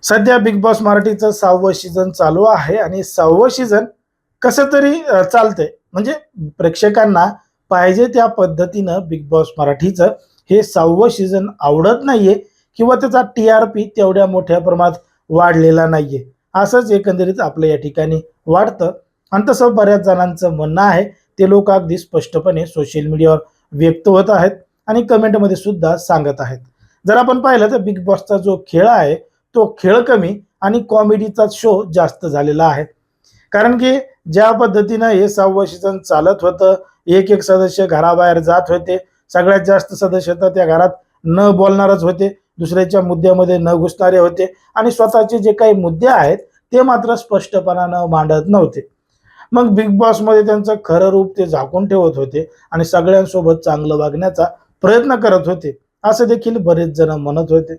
सध्या big boss मराठीचं 6वं season चालू आहे आणि 6वं सीझन कसं तरी चालतंय. म्हणजे प्रेक्षकांना पाहिजे त्या पद्धतीनं बिग बॉस मराठीचं हे 6वं सीझन आवडत नाहीये किंवा त्याचा टी-आर-पी तेवढ्या मोठ्या प्रमाणात वाढलेला नाहीये. असंच एकंदरीत आपलं या ठिकाणी वाटतं आणि तसं बऱ्याच जणांचं म्हणणं आहे. ते लोक अगदी स्पष्टपणे सोशल मीडियावर व्यक्त होत आहेत आणि कमेंटमध्ये सुद्धा सांगत आहेत. जर आपण पाहिलं तर बिग बॉसचा जो खेळ आहे तो खेळ कमी आणि कॉमेडीचा शो जास्त झालेला आहे. कारण की ज्या पद्धतीनं हे 6वं सीझन चालत होतं, एक-एक सदस्य घराबाहेर जात होते. सगळ्यात जास्त सदस्य तर त्या घरात न बोलणारच होते. दुसऱ्याच्या मुद्द्यामध्ये न घुसणारे होते आणि स्वतःचे जे काही मुद्दे आहेत, ते मात्र स्पष्टपणानं मांडत नव्हते. मग बिग बॉसमध्ये त्यांचं खरं रूप ते झाकून ठेवत होते आणि सगळ्यांसोबत चांगलं वागण्याचा प्रयत्न करत होते, असं देखील बरेच जण म्हणत होते.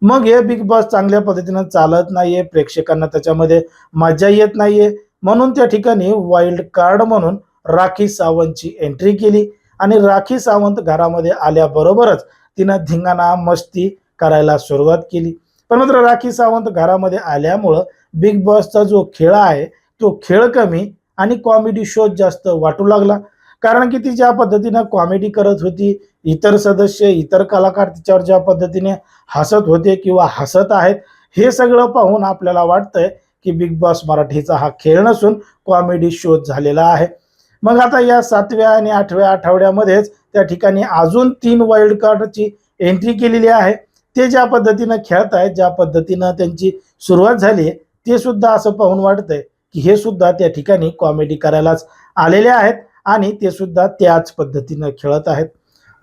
मग हे बिग बॉस चांगल्या पद्धतीनं चालत नाहीये, प्रेक्षकांना त्याच्यामध्ये मजा येत नाहीये, म्हणून त्या ठिकाणी वाईल्ड कार्ड म्हणून राखी सावंतची एंट्री केली आणि राखी सावंत घरामध्ये आल्याबरोबरच तिनं धिंगाणा, मस्ती करायला सुरुवात केली. पण मात्र राखी सावंत घरामध्ये आल्यामुळं बिग बॉसचा जो खेळ आहे, तो खेळ कमी आणि कॉमेडी शो जास्त वाटू लागला. कारण की ती ज्या पद्धतीनं कॉमेडी करत होती, इतर सदस्य, इतर कलाकार तिच्यावर ज्या पद्धतीने हसत होते किंवा हसत आहेत, हे सगळं पाहून आपल्याला वाटतंय की बिग बॉस मराठीचा हा खेळ नसून कॉमेडी शो झालेला आहे. मग आता या 7व्या आणि 8व्या आठवड्यामध्येच त्या ठिकाणी अजून 3 वाईल्ड कार्डची एंट्री केलेली आहे. ते ज्या पद्धतीनं खेळत आहेत, ज्या पद्धतीनं त्यांची सुरुवात झाली आहे, ते सुद्धा असं पाहून वाटतंय की हे सुद्धा त्या ठिकाणी कॉमेडी करायलाच आलेले आहेत आणि ते सुद्धा त्याच पद्धतीनं खेळत आहेत.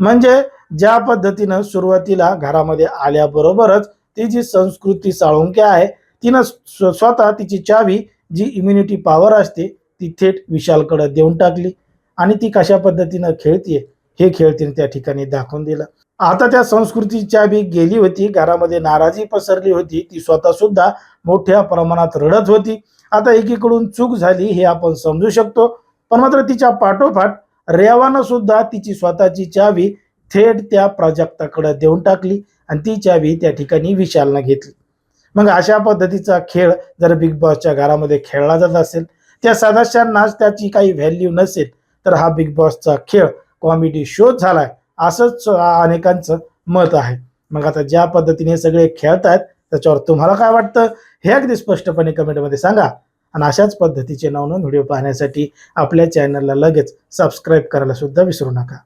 म्हणजे ज्या पद्धतीनं सुरुवातीला घरामध्ये आल्याबरोबरच ती जी संस्कृती साळुंके आहे, तिनं स्वतः तिची चावी जी इम्युनिटी पॉवर असते, ती थेट विशालकडे देऊन टाकली आणि ती कशा पद्धतीनं खेळतीये, हे खेळ तिने त्या ठिकाणी दाखवून दिलं. आता त्या संस्कृतीची चावी गेली होती, घरामध्ये नाराजी पसरली होती. ती स्वतः सुद्धा मोठ्या प्रमाणात रडत होती. आता एकीकडून चूक झाली हे आपण समजू शकतो. पण मात्र तिच्या पाठोपाठ रेवानं सुद्धा तिची स्वतःची चावी थेट त्या प्राजक्ताकडे देऊन टाकली आणि ती चावी त्या ठिकाणी विशालनं घेतली. मग अशा पद्धतीचा खेळ जर बिग बॉसच्या घरामध्ये खेळला जात असेल, त्या सदस्यांनाच त्याची काही व्हॅल्यू नसेल, तर हा बिग बॉसचा खेळ कॉमेडी शो झालाय, असंच अनेकांचं मत आहे. मग आता ज्या पद्धतीने सगळे खेळतायत, त्याच्यावर तुम्हाला काय वाटतं हे अगदी स्पष्टपणे कमेंटमध्ये सांगा. आणि अशाच पद्धतीचे नवनवीन व्हिडिओ पाहण्यासाठी आपल्या चॅनलला लगेच सबस्क्राईब करायला सुद्धा विसरू नका.